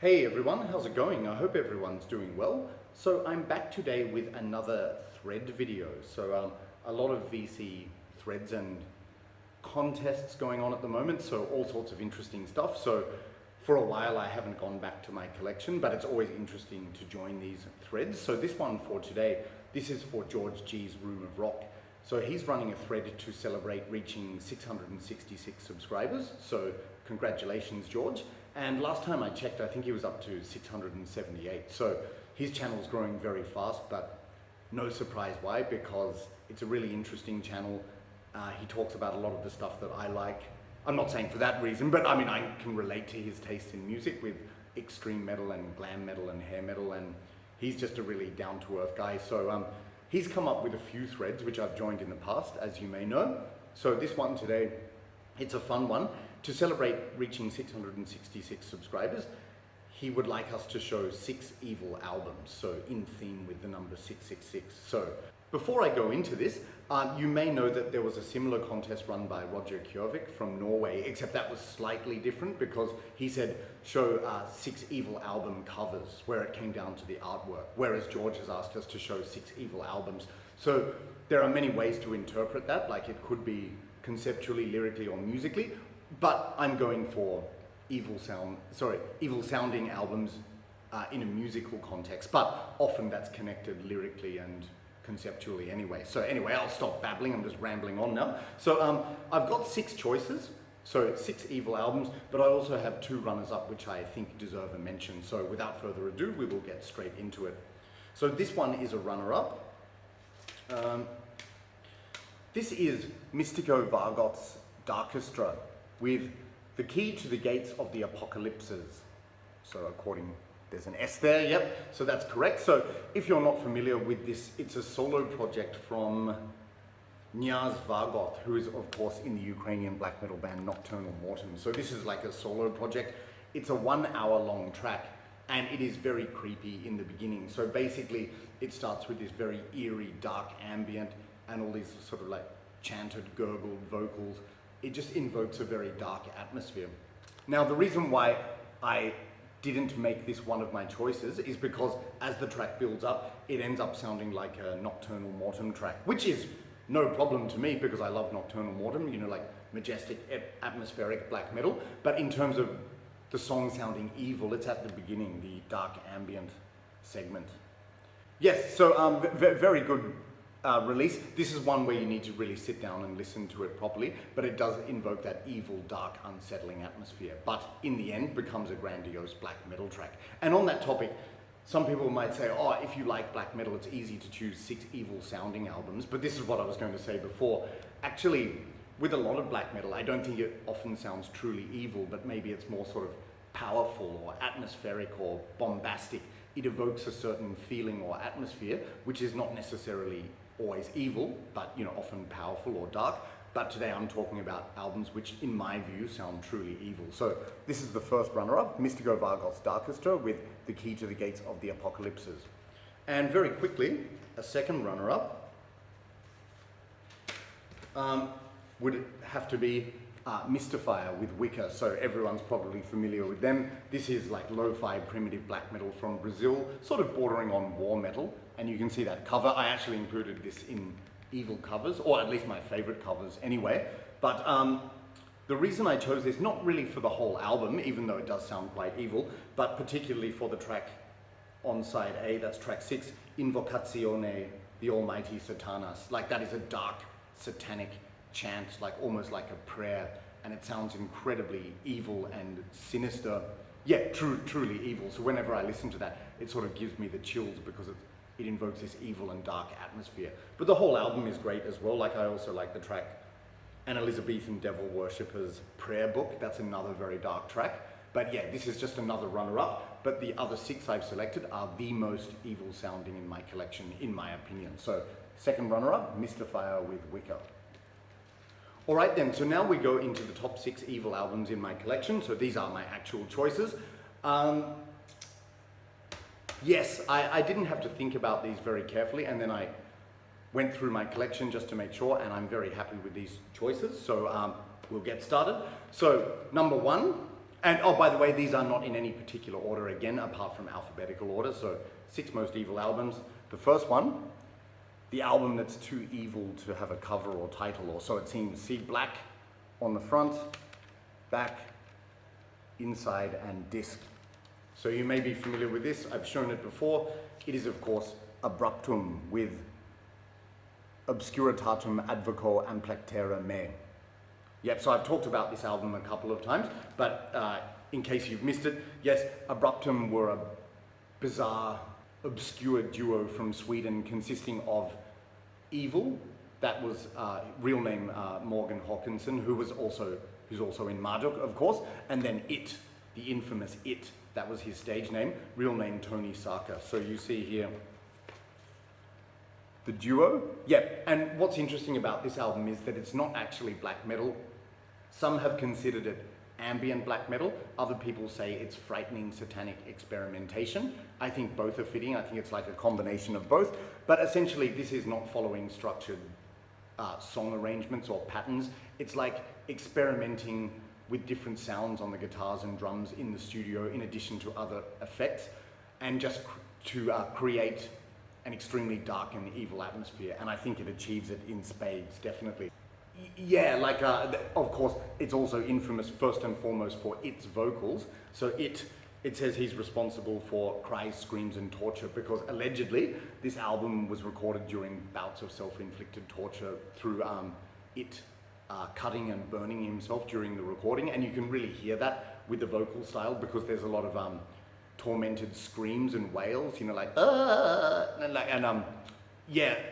Hey everyone, how's it going? I hope everyone's doing well. So I'm back today with another thread video. So a lot of VC threads and contests going on at the moment, so all sorts of interesting stuff. So for a while I haven't gone back to my collection, but it's always interesting to join these threads. So this one for today, this is for George G's Room of Rock. So he's running a thread to celebrate reaching 666 subscribers. So congratulations, George. And last time I checked, I think he was up to 678. So his channel's growing very fast, but no surprise why, because it's a really interesting channel. He talks about a lot of the stuff that I like. I'm not saying for that reason, but I mean, I can relate to his taste in music with extreme metal and glam metal and hair metal, and he's just a really down-to-earth guy. So he's come up with a few threads which I've joined in the past, as you may know. So this one today, it's a fun one. To celebrate reaching 666 subscribers, he would like us to show 6 evil albums, so in theme with the number 666. So before I go into this, you may know that there was a similar contest run by Roger Kjørvik from Norway, except that was slightly different because he said show 6 evil album covers where it came down to the artwork, whereas George has asked us to show 6 evil albums. So there are many ways to interpret that, like it could be conceptually, lyrically, or musically, but I'm going for evil sounding albums in a musical context, but often that's connected lyrically and conceptually anyway. So anyway, I'll stop babbling, I'm just rambling on now. So I've got 6 choices, so 6 evil albums, but I also have 2 runners-up which I think deserve a mention. So without further ado, we will get straight into it. So this one is a runner-up. This is Mysticos Destra Darkestra with the key to the gates of the apocalypses. So there's an S there, yep, so that's correct. So if you're not familiar with this, it's a solo project from Kniaz Vargot, who is of course in the Ukrainian black metal band Nocturnal Mortem. So this is like a solo project. It's a 1-hour long track and it is very creepy in the beginning. So basically it starts with this very eerie, dark ambient and all these sort of like chanted, gurgled vocals. It just invokes a very dark atmosphere. Now, the reason why I didn't make this one of my choices is because as the track builds up, it ends up sounding like a Nocturnal Mortem track, which is no problem to me because I love Nocturnal Mortem, you know, like majestic, atmospheric black metal. But in terms of the song sounding evil, it's at the beginning, the dark ambient segment. Yes, so very good release. This is one where you need to really sit down and listen to it properly, but it does invoke that evil, dark, unsettling atmosphere, but in the end becomes a grandiose black metal track. And on that topic, some people might say, oh, if you like black metal, it's easy to choose 6 evil sounding albums, but this is what I was going to say before. Actually, with a lot of black metal, I don't think it often sounds truly evil, but maybe it's more sort of powerful or atmospheric or bombastic. It evokes a certain feeling or atmosphere, which is not necessarily always evil, but you know, often powerful or dark. But today I'm talking about albums which, in my view, sound truly evil. So this is the first runner-up, Mysticos Darkestra with the key to the gates of the apocalypses. And very quickly, a second runner-up would have to be Mistifier with Wicca. So everyone's probably familiar with them. This is like lo-fi primitive black metal from Brazil, sort of bordering on war metal. And you can see that cover. I actually included this in evil covers, or at least my favorite covers anyway. But the reason I chose this, not really for the whole album, even though it does sound quite evil, but particularly for the track on side A, that's track 6, Invocazione, the Almighty Satanas. Like that is a dark, satanic chant, like almost like a prayer, and it sounds incredibly evil and sinister. Yeah, truly evil. So whenever I listen to that, it sort of gives me the chills because it invokes this evil and dark atmosphere. But the whole album is great as well. Like I also like the track An Elizabethan Devil Worshipper's Prayer Book. That's another very dark track. But yeah, this is just another runner-up. But the other 6 I've selected are the most evil sounding in my collection, in my opinion. So second runner-up, Mystifier with Wicca. All right then, so now we go into the top 6 evil albums in my collection. So these are my actual choices. Yes, I didn't have to think about these very carefully, and then I went through my collection just to make sure, and I'm very happy with these choices. So we'll get started. So number 1, And oh, by the way, these are not in any particular order again, apart from alphabetical order. So 6 most evil albums. The first one, the album that's too evil to have a cover or title, or so it seems. See, black on the front, back, inside, and disc. So you may be familiar with this. I've shown it before. It is, of course, Abruptum with Obscuritatum Advoco Amplectera Me. Yep, so I've talked about this album a couple of times, but in case you've missed it, yes, Abruptum were a bizarre, obscure duo from Sweden consisting of Evil, that was real name Morgan Hawkinson, who's also in Marduk, of course, and then It, the infamous It, that was his stage name, real name Tony Sarka. So you see here the duo. Yep, and what's interesting about this album is that it's not actually black metal. Some have considered it ambient black metal. Other people say it's frightening satanic experimentation. I think both are fitting. I think it's like a combination of both. But essentially, this is not following structured song arrangements or patterns. It's like experimenting with different sounds on the guitars and drums in the studio in addition to other effects, and just to create an extremely dark and evil atmosphere. And I think it achieves it in spades, definitely. Yeah, like, of course, it's also infamous first and foremost for its vocals. So it says he's responsible for cries, screams, and torture because allegedly this album was recorded during bouts of self-inflicted torture through cutting and burning himself during the recording. And you can really hear that with the vocal style because there's a lot of tormented screams and wails, you know, like,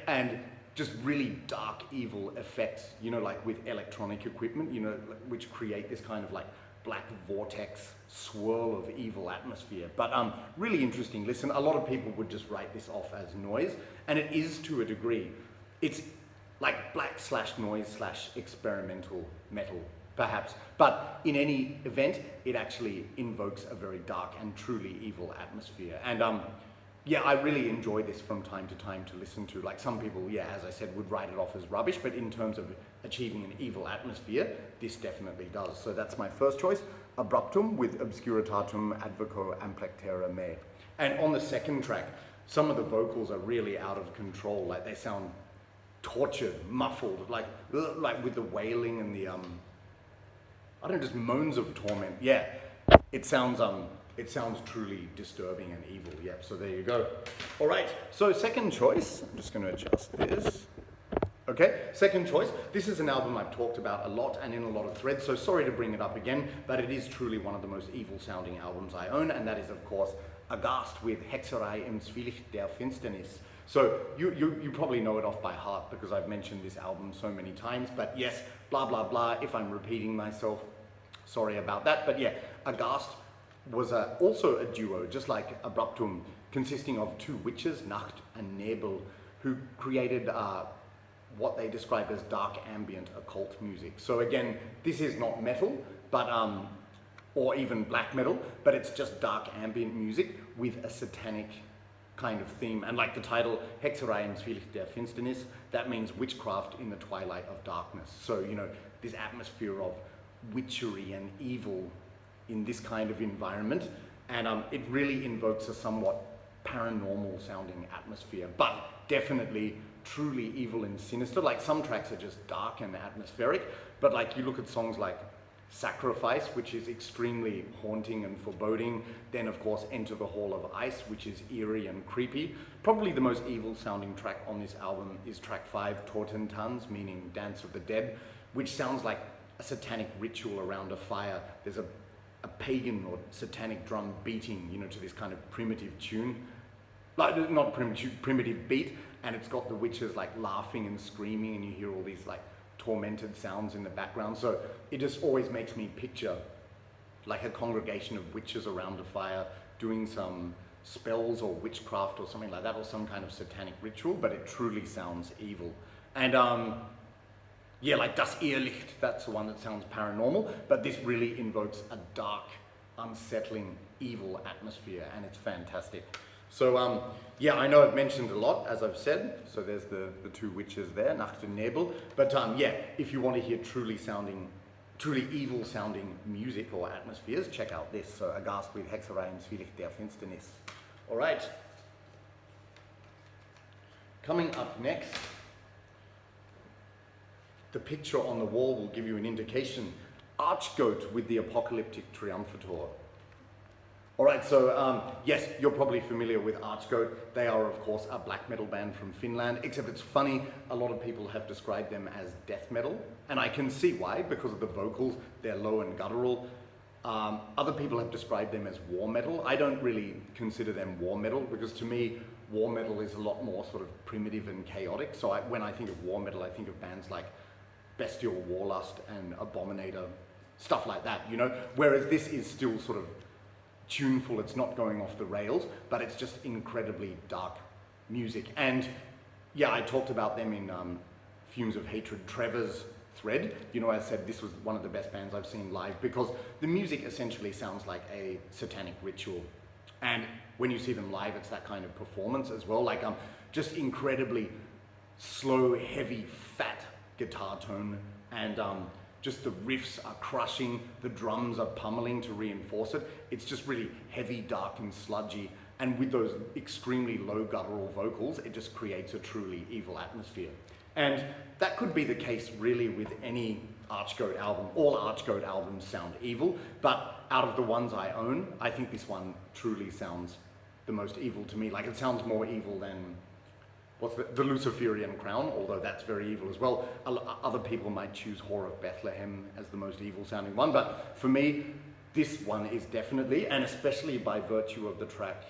and just really dark, evil effects, you know, like with electronic equipment, you know, which create this kind of like black vortex swirl of evil atmosphere. But really interesting listen. A lot of people would just write this off as noise, and it is to a degree. It's like black/noise/experimental metal, perhaps. But in any event, it actually invokes a very dark and truly evil atmosphere. And yeah, I really enjoy this from time to time to listen to. Like some people, yeah, as I said, would write it off as rubbish, but in terms of achieving an evil atmosphere, this definitely does. So that's my first choice, Abruptum with Obscuritatum Advoco Amplectera Me. And on the second track, some of the vocals are really out of control. Like they sound tortured, muffled, like with the wailing and the, I don't know, just moans of torment. Yeah, it sounds truly disturbing and evil. Yep, so there you go. All right, so second choice, I'm just going to adjust this. Okay, second choice. This is an album I've talked about a lot and in a lot of threads, so sorry to bring it up again, but it is truly one of the most evil sounding albums I own, and that is, of course, Aghast with Hexerei im Zwielicht der Finsternis. So you probably know it off by heart because I've mentioned this album so many times, but yes, blah, blah, blah. If I'm repeating myself, sorry about that. But yeah, Aghast was also a duo, just like Abruptum, consisting of two witches, Nacht and Nebel, who created what they describe as dark ambient occult music. So again, this is not metal, but or even black metal, but it's just dark ambient music with a satanic kind of theme. And like the title, Hexerei im Zwielicht der Finsternis, that means witchcraft in the twilight of darkness. So, you know, this atmosphere of witchery and evil in this kind of environment, and it really invokes a somewhat paranormal sounding atmosphere, but definitely truly evil and sinister. Like some tracks are just dark and atmospheric, but like you look at songs like Sacrifice, which is extremely haunting and foreboding, then of course Enter the Hall of Ice, which is eerie and creepy. Probably the most evil sounding track on this album is track 5, Totentanz, meaning Dance of the Dead, which sounds like a satanic ritual around a fire. There's a pagan or satanic drum beating, you know, to this kind of primitive tune, like not primitive beat, and it's got the witches like laughing and screaming, and you hear all these like tormented sounds in the background. So it just always makes me picture like a congregation of witches around a fire doing some spells or witchcraft or something like that, or some kind of satanic ritual, but it truly sounds evil. And yeah, like Das Irrlicht, that's the one that sounds paranormal, but this really invokes a dark, unsettling, evil atmosphere, and it's fantastic. So yeah, I know I've mentioned a lot, as I've said, so there's the two witches there, Nacht and Nebel, but yeah, if you want to hear truly truly evil sounding music or atmospheres, check out this. So Aghast with Hexereims Zwielicht der Finsternis. All right. Coming up next, the picture on the wall will give you an indication. Archgoat with the Apocalyptic Triumphator. All right, so yes, you're probably familiar with Archgoat. They are, of course, a black metal band from Finland, except it's funny, a lot of people have described them as death metal, and I can see why, because of the vocals, they're low and guttural. Other people have described them as war metal. I don't really consider them war metal, because to me, war metal is a lot more sort of primitive and chaotic. So when I think of war metal, I think of bands like Bestial Warlust and Abominator, stuff like that, you know? Whereas this is still sort of tuneful, it's not going off the rails, but it's just incredibly dark music. And yeah, I talked about them in Fumes of Hatred, Trevor's thread. You know, I said this was one of the best bands I've seen live because the music essentially sounds like a satanic ritual. And when you see them live, it's that kind of performance as well, like just incredibly slow, heavy, fat guitar tone, and just the riffs are crushing, the drums are pummeling to reinforce it. It's just really heavy, dark, and sludgy. And with those extremely low guttural vocals, it just creates a truly evil atmosphere. And that could be the case really with any Archgoat album. All Archgoat albums sound evil, but out of the ones I own, I think this one truly sounds the most evil to me. Like, it sounds more evil than the Luciferian Crown, although that's very evil as well. Other people might choose Whore of Bethlehem as the most evil sounding one, but for me, this one is definitely, and especially by virtue of the track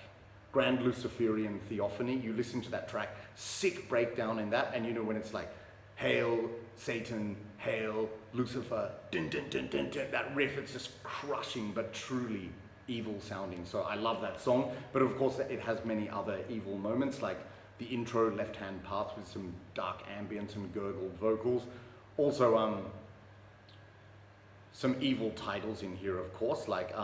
Grand Luciferian Theophany. You listen to that track, sick breakdown in that, and you know when it's like, hail Satan, hail Lucifer, dun dun dun dun dun, that riff, it's just crushing but truly evil sounding. So I love that song, but of course it has many other evil moments, like the intro, Left Hand Path, with some dark ambience and gurgled vocals. Also some evil titles in here, of course, like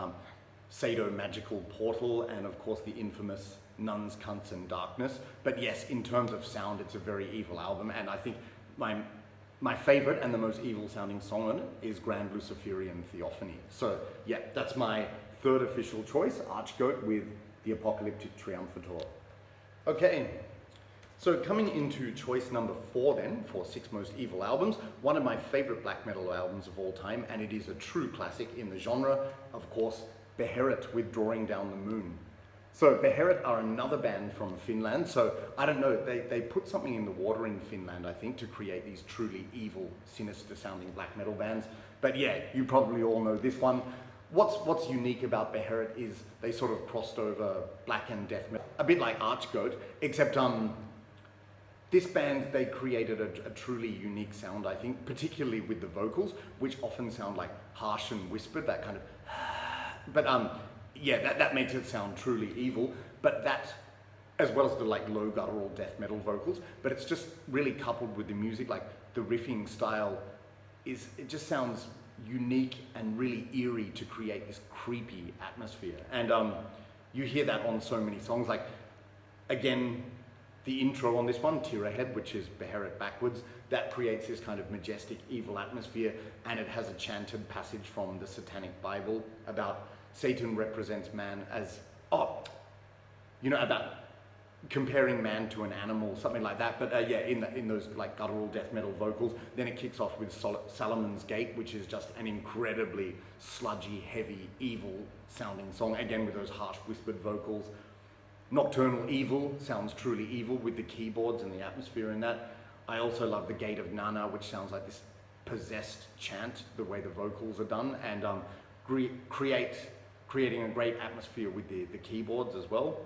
Sadomagical Portal, and of course the infamous Nuns, Cunts and Darkness. But yes, in terms of sound, it's a very evil album, and I think my favorite and the most evil sounding song on it is Grand Luciferian Theophany. So yeah, that's my third official choice, Archgoat with the Apocalyptic Triumphator. Okay, so coming into choice number 4 then, for 6 most evil albums, one of my favorite black metal albums of all time, and it is a true classic in the genre, of course, Bearit with Drawing Down the Moon. So Bearit are another band from Finland, so I don't know, they put something in the water in Finland, I think, to create these truly evil, sinister sounding black metal bands. But yeah, you probably all know this one. What's unique about Bearit is they sort of crossed over black and death metal, a bit like Archgoat, except this band, they created a truly unique sound, I think, particularly with the vocals, which often sound like harsh and whispered, that kind of, but yeah, that makes it sound truly evil, but that, as well as the like low guttural death metal vocals, but it's just really coupled with the music, like the riffing style it just sounds unique and really eerie to create this creepy atmosphere. And you hear that on so many songs, like, again, the intro on this one, Tear Ahead, which is Bearit backwards, that creates this kind of majestic, evil atmosphere, and it has a chanted passage from the Satanic Bible about Satan represents man as, you know, about comparing man to an animal, something like that. But yeah, in those like guttural death metal vocals, then it kicks off with Solomon's Gate, which is just an incredibly sludgy, heavy, evil sounding song, again with those harsh whispered vocals. Nocturnal Evil sounds truly evil with the keyboards and the atmosphere in that. I also love the Gate of Nana, which sounds like this possessed chant, the way the vocals are done, and creating a great atmosphere with the keyboards as well.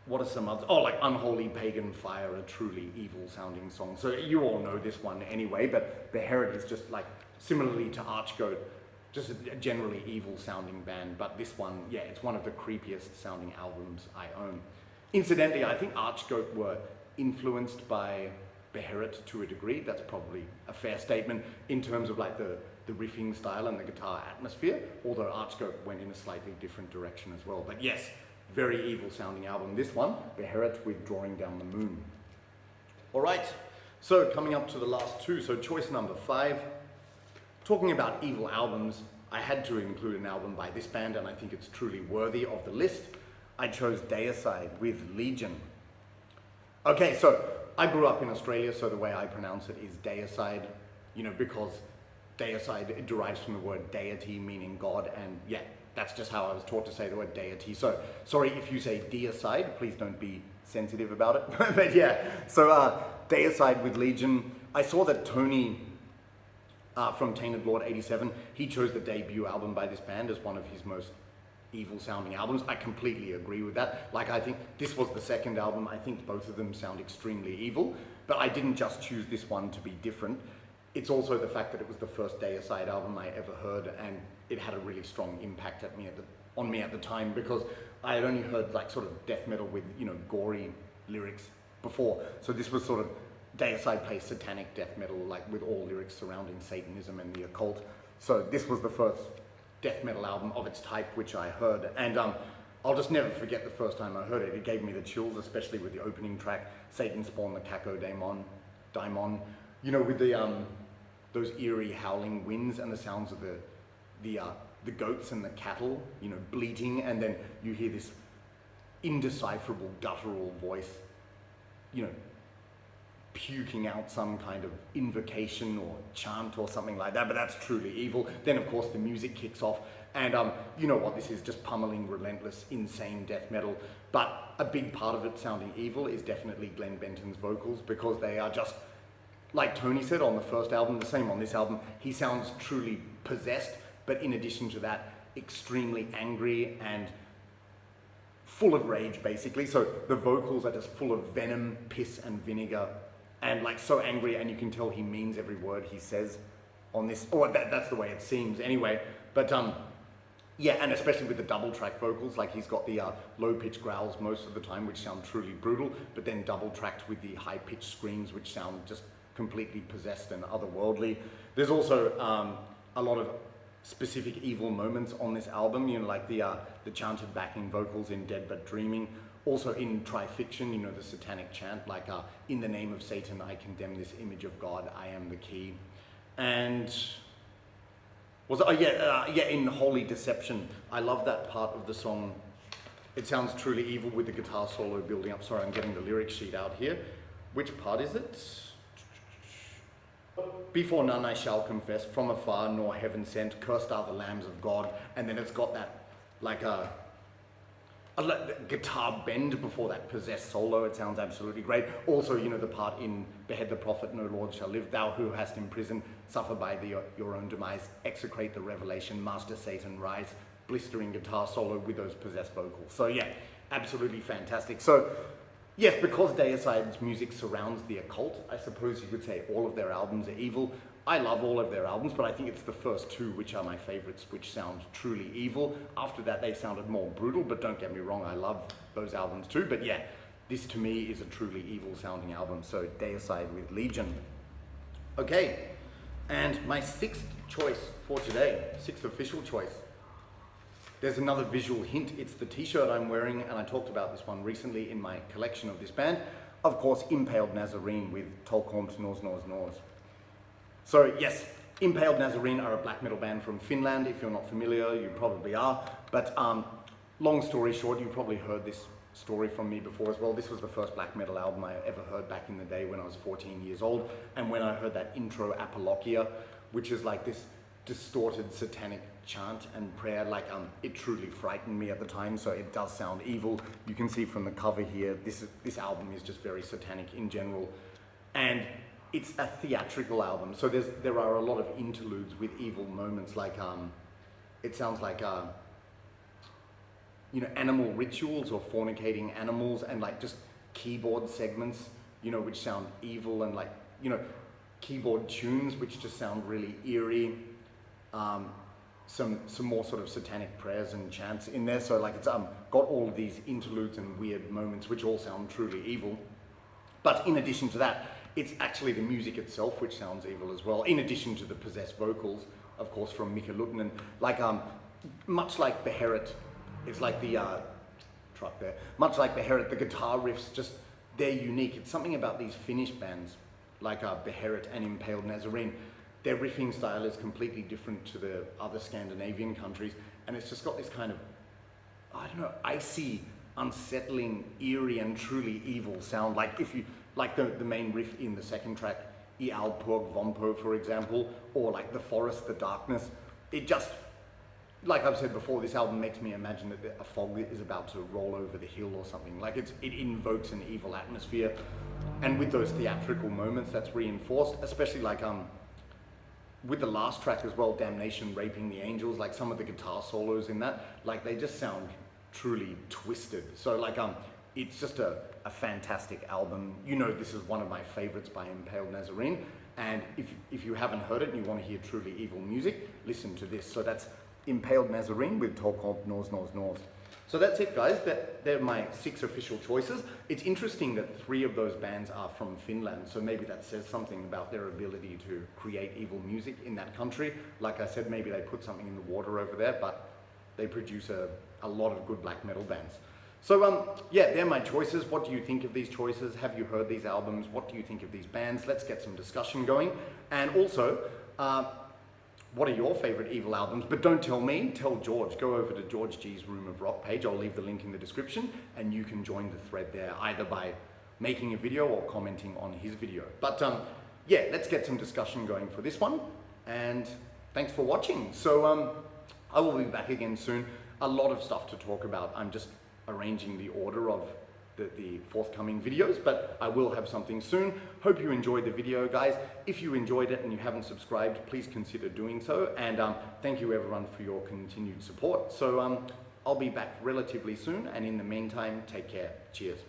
What are some others? Oh, like Unholy Pagan Fire, a truly evil sounding song. So you all know this one anyway, but Bearit is just like, similarly to Archgoat, just a generally evil sounding band, but this one, yeah, it's one of the creepiest sounding albums I own. Incidentally, I think Archgoat were influenced by Bearit to a degree. That's probably a fair statement in terms of like the riffing style and the guitar atmosphere, although Archgoat went in a slightly different direction as well. But yes, very evil sounding album. This one, Bearit with Drawing Down the Moon. All right, so coming up to the last 2, so choice number 5, talking about evil albums, I had to include an album by this band, and I think it's truly worthy of the list. I chose Deicide with Legion. Okay, so I grew up in Australia, so the way I pronounce it is Deicide, because Deicide, it derives from the word deity, meaning God, and yeah, that's just how I was taught to say the word deity. So sorry if you say Deicide, please don't be sensitive about it. But yeah, so Deicide with Legion. I saw that Tony from Tainted Lord 87, he chose the debut album by this band as one of his most evil sounding albums. I completely agree with that. Like, I think this was the second album. I think both of them sound extremely evil, but I didn't just choose this one to be different. It's also the fact that it was the first Deicide album I ever heard, and it had a really strong impact on me at the time, because I had only heard like sort of death metal with, gory lyrics before. So this was sort of Deicide plays satanic death metal, like with all lyrics surrounding Satanism and the occult. So this was the first death metal album of its type which I heard, and I'll just never forget the first time I heard it. It gave me the chills, especially with the opening track, Satan Spawn the Caco Daimon, with the those eerie howling winds and the sounds of the goats and the cattle, bleating, and then you hear this indecipherable guttural voice, puking out some kind of invocation or chant or something like that, but that's truly evil. Then of course the music kicks off, and you know what this is, just pummeling, relentless, insane death metal. But a big part of it sounding evil is definitely Glenn Benton's vocals, because they are just, like Tony said on the first album, the same on this album, he sounds truly possessed, but in addition to that, extremely angry and full of rage, basically. So the vocals are just full of venom, piss, and vinegar, and like so angry, and you can tell he means every word he says on this, or that's the way it seems anyway. But yeah, and especially with the double track vocals, like he's got the low pitched growls most of the time, which sound truly brutal, but then double tracked with the high pitched screams, which sound just completely possessed and otherworldly. There's also a lot of specific evil moments on this album, like the chanted backing vocals in Dead But Dreaming. Also in Trifiction, the satanic chant, like in the name of Satan, I condemn this image of God, I am the key. And in Holy Deception, I love that part of the song. It sounds truly evil with the guitar solo building up. Sorry, I'm getting the lyric sheet out here. Which part is it? Before none I shall confess, from afar nor heaven sent, cursed are the lambs of God. And then it's got that like a guitar bend before that possessed solo. It sounds absolutely great. Also, the part in Behead the Prophet, no Lord shall live, thou who hast imprisoned, suffer by your own demise, execrate the revelation, master Satan rise, blistering guitar solo with those possessed vocals. So yeah, absolutely fantastic. So yes, because Deicide's music surrounds the occult, I suppose you could say all of their albums are evil. I love all of their albums, but I think it's the first two which are my favorites, which sound truly evil. After that, they sounded more brutal, but don't get me wrong, I love those albums too. But yeah, this to me is a truly evil sounding album, so Deicide with Legion. Okay, and my sixth choice for today, sixth official choice. There's another visual hint. It's the t-shirt I'm wearing, and I talked about this one recently in my collection of this band. Of course, Impaled Nazarine with Tolkormt Nors Nors Nors. So yes, Impaled Nazarine are a black metal band from Finland. If you're not familiar, you probably are. But long story short, you probably heard this story from me before as well. This was the first black metal album I ever heard back in the day when I was 14 years old. And when I heard that intro Apologia, which is like this distorted satanic chant and prayer, like it truly frightened me at the time. So it does sound evil. You can see from the cover here, this album is just very satanic in general, and it's a theatrical album. So there are a lot of interludes with evil moments, like it sounds like animal rituals or fornicating animals, and like just keyboard segments, which sound evil, and like keyboard tunes which just sound really eerie. Some more sort of satanic prayers and chants in there. So like it's got all of these interludes and weird moments which all sound truly evil. But in addition to that, it's actually the music itself which sounds evil as well, in addition to the possessed vocals, of course, from Mika Luttinen. Like much like Bearit, it's like the truck there. Much like Bearit, the guitar riffs they're unique. It's something about these Finnish bands like Bearit and Impaled Nazarine. their riffing style is completely different to the other Scandinavian countries, and it's just got this kind of, I don't know, icy, unsettling, eerie, and truly evil sound. Like if you, like the main riff in the second track, I Alpurg Vompo, for example, or like The Forest, The Darkness. It just, like I've said before, this album makes me imagine that a fog is about to roll over the hill or something. Like it invokes an evil atmosphere, and with those theatrical moments, that's reinforced, especially like with the last track as well, Damnation Raping the Angels, like some of the guitar solos in that, like they just sound truly twisted. So like it's just a fantastic album. You know, this is one of my favorites by Impaled Nazarine, and if you haven't heard it and you want to hear truly evil music, listen to this. So that's Impaled Nazarine with Torkomp Nors Nors Nors. So that's it, guys. They're my 6 official choices. It's interesting that 3 of those bands are from Finland, so maybe that says something about their ability to create evil music in that country. Like I said, maybe they put something in the water over there, but they produce a lot of good black metal bands. So yeah, they're my choices. What do you think of these choices? Have you heard these albums? What do you think of these bands? Let's get some discussion going. And also, what are your favorite evil albums? But don't tell me, tell George. Go over to George G's Room of Rock page. I'll leave the link in the description, and you can join the thread there, either by making a video or commenting on his video. But yeah, let's get some discussion going for this one. And thanks for watching. So I will be back again soon. A lot of stuff to talk about. I'm just arranging the order of the forthcoming videos, but I will have something soon. Hope you enjoyed the video, guys. If you enjoyed it and you haven't subscribed, please consider doing so. And thank you everyone for your continued support. So I'll be back relatively soon, and in the meantime, take care. Cheers.